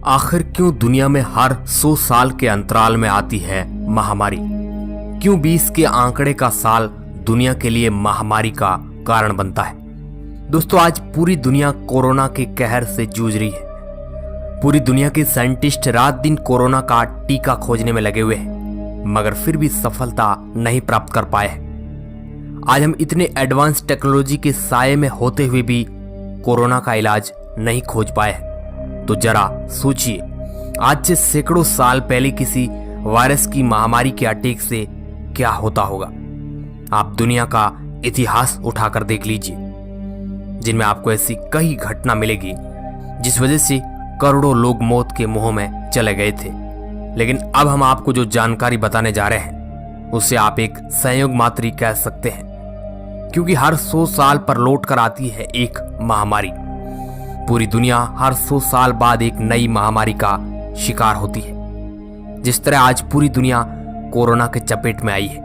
आखिर क्यों दुनिया में हर 100 साल के अंतराल में आती है महामारी? क्यों 20 के आंकड़े का साल दुनिया के लिए महामारी का कारण बनता है? दोस्तों, आज पूरी दुनिया कोरोना के कहर से जूझ रही है। पूरी दुनिया के साइंटिस्ट रात दिन कोरोना का टीका खोजने में लगे हुए हैं, मगर फिर भी सफलता नहीं प्राप्त कर पाए हैं। आज हम इतने एडवांस टेक्नोलॉजी के साये में होते हुए भी कोरोना का इलाज नहीं खोज पाए हैं। तो जरा सोचिए, आज से सैकड़ों साल पहले किसी वायरस की महामारी के अटैक से क्या होता होगा। आप दुनिया का इतिहास उठाकर देख लीजिए, जिनमें आपको ऐसी कई घटना मिलेगी जिस वजह से करोड़ों लोग मौत के मुंह में चले गए थे। लेकिन अब हम आपको जो जानकारी बताने जा रहे हैं उसे आप एक संयोग मात्र ही कह सकते हैं, क्योंकि हर 100 साल पर लौट कर आती है एक महामारी। पूरी दुनिया हर 100 साल बाद एक नई महामारी का शिकार होती है। जिस तरह आज पूरी दुनिया कोरोना के चपेट में आई है,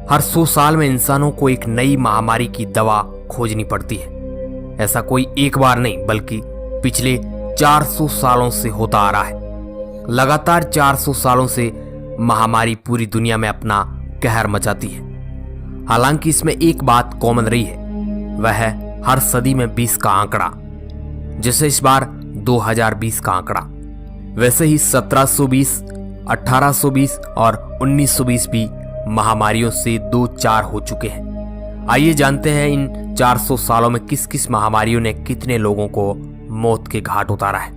हर 100 साल में इंसानों को एक नई महामारी की दवा खोजनी पड़ती है। ऐसा कोई एक बार नहीं, बल्कि पिछले 400 सालों से होता आ रहा है। लगातार 400 सालों से महामारी पूरी दुनिया में अपना कहर मचाती है। हालांकि इसमें एक बात कॉमन रही है, वह है हर सदी में 20 का आंकड़ा। जैसे इस बार 2020 का आंकड़ा, वैसे ही 1720, 1820 और 1920 भी महामारियों से 2-4 हो चुके हैं। आइए जानते हैं इन 400 सालों में किस किस महामारियों ने कितने लोगों को मौत के घाट उतारा है।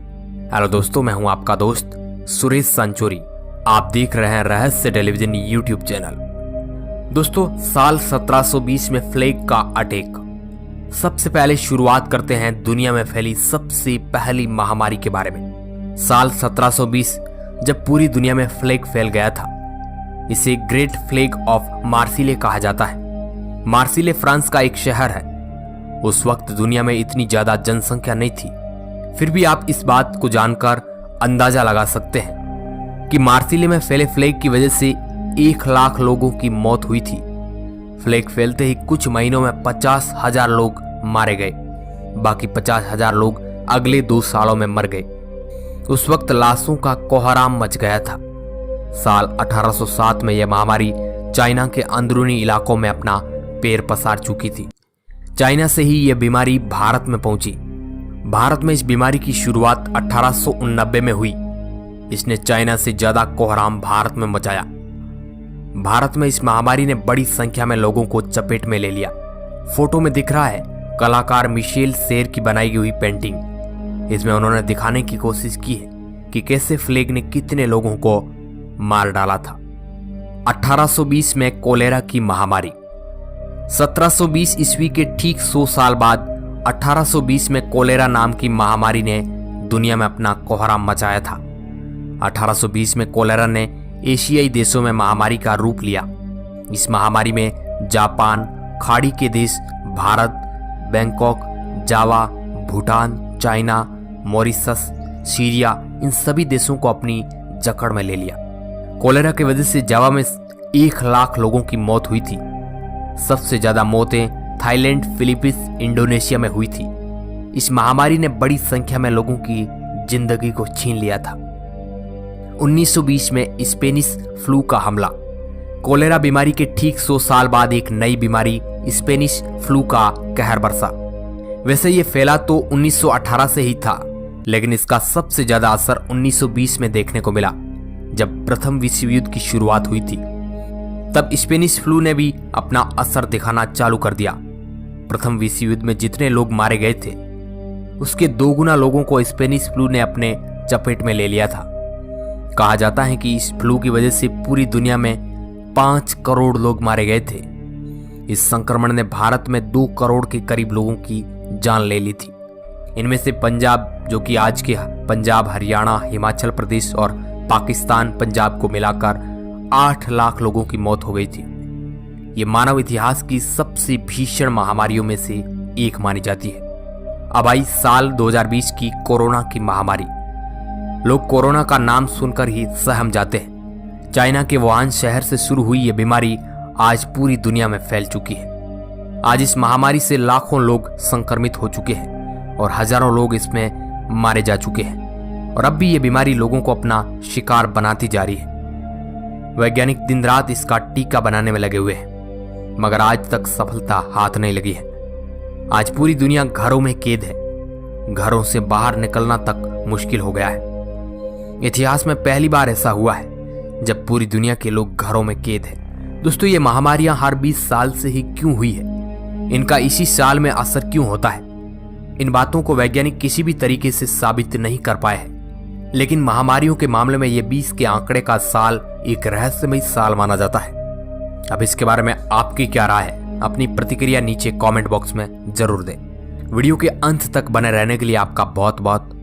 हेलो दोस्तों, मैं हूं आपका दोस्त सुरेश सांचोरी। आप देख रहे हैं रहस्य टेलीविजन यूट्यूब चैनल। दोस्तों, साल 1720 में प्लेग का अटैक। सबसे पहले शुरुआत करते हैं दुनिया में फैली सबसे पहली महामारी के बारे में। साल 1720 जब पूरी दुनिया में प्लेग फैल गया था, इसे ग्रेट प्लेग ऑफ मार्सिले कहा जाता है। मार्सिले फ्रांस का एक शहर है। उस वक्त दुनिया में इतनी ज्यादा जनसंख्या नहीं थी, फिर भी आप इस बात को जानकर अंदाजा लगा सकते हैं कि मार्सिले में फैले प्लेग की वजह से 1 लाख लोगों की मौत हुई थी। प्लेग फैलते ही कुछ महीनों में 50,000 लोग मारे गए, बाकी 50,000 लोग अगले 2 सालों में मर गए। उस वक्त लाशों का कोहराम मच गया था। साल 1807 में यह महामारी चाइना के अंदरूनी इलाकों में अपना पैर पसार चुकी थी। चाइना से ही यह बीमारी भारत में पहुंची। भारत में इस बीमारी की शुरुआत 1889 में हुई। इसने चाइना से ज्यादा कोहराम भारत में मचाया। भारत में इस महामारी ने बड़ी संख्या में लोगों को चपेट में ले लिया। फोटो में दिख रहा है कलाकार मिशेल सेर की बनाई हुई पेंटिंग। इसमें उन्होंने दिखाने की कोशिश की है कि कैसे प्लेग ने कितने लोगों को मार डाला था। 1820 में कोलेरा की महामारी। 1720 ईस्वी के ठीक 100 साल बाद 1820 में कोलेरा नाम की महामारी ने दुनिया में अपना कोहराम मचाया था। 1820 में कोलेरा ने एशियाई देशों में महामारी का रूप लिया। इस महामारी में जापान, खाड़ी के देश, भारत, बैंकॉक, जावा, भूटान, चाइना, मॉरिशस, सीरिया, इन सभी देशों को अपनी जकड़ में ले लिया। कोलेरा की वजह से जावा में 1 लाख लोगों की मौत हुई थी। सबसे ज्यादा मौतें थाईलैंड, फिलीपींस, इंडोनेशिया में हुई थी। इस महामारी ने बड़ी संख्या में लोगों की जिंदगी को छीन लिया था। 1920 में स्पेनिश फ्लू का हमला। कोलेरा बीमारी के ठीक 100 साल बाद एक नई बीमारी स्पेनिश फ्लू का कहर बरसा। वैसे ये फैला तो 1918 से ही था, लेकिन इसका सबसे ज्यादा असर 1920 में देखने को मिला, जब प्रथम विश्व युद्ध की शुरुआत हुई थी। तब स्पेनिश फ्लू ने भी अपना असर दिखाना चालू कर दिया। प्रथम विश्व युद्ध में जितने लोग मारे गए थे, उसके 2 गुना लोगों को स्पेनिश फ्लू ने अपने चपेट में ले लिया था। कहा जाता है कि इस फ्लू की वजह से पूरी दुनिया में 5 करोड़ लोग मारे गए थे। इस संक्रमण ने भारत में 2 करोड़ के करीब लोगों की जान ले ली थी। इनमें से पंजाब, जो कि आज के पंजाब, हरियाणा, हिमाचल प्रदेश और पाकिस्तान, पंजाब को मिलाकर 8 लाख लोगों की मौत हो गई थी। ये मानव इतिहास की सबसे भीषण महामारियों में से एक मानी जाती है। अब आई साल 2020 की कोरोना की महामारी। लोग कोरोना का नाम सुनकर ही सहम जाते हैं। चाइना के वुहान शहर से शुरू हुई ये बीमारी आज पूरी दुनिया में फैल चुकी है। आज इस महामारी से लाखों लोग संक्रमित हो चुके हैं और हजारों लोग इसमें मारे जा चुके हैं। और अब भी ये बीमारी लोगों को अपना शिकार बनाती जा रही है। वैज्ञानिक दिन रात इसका टीका बनाने में लगे हुए हैं, मगर आज तक सफलता हाथ नहीं लगी है। आज पूरी दुनिया घरों में कैद है, घरों से बाहर निकलना तक मुश्किल हो गया है। इतिहास में पहली बार ऐसा हुआ है जब पूरी दुनिया के लोग घरों में कैद है। दोस्तों, ये महामारियां हर 20 साल से ही क्यों हुई है, इनका इसी साल में असर क्यों होता है, इन बातों को वैज्ञानिक किसी भी तरीके से साबित नहीं कर पाए हैं। लेकिन महामारियों के मामले में ये 20 के आंकड़े का साल एक रहस्यमय साल माना जाता है। अब इसके बारे में आपकी क्या राय है, अपनी प्रतिक्रिया नीचे कमेंट बॉक्स में जरूर दें। वीडियो के अंत तक बने रहने के लिए आपका बहुत बहुत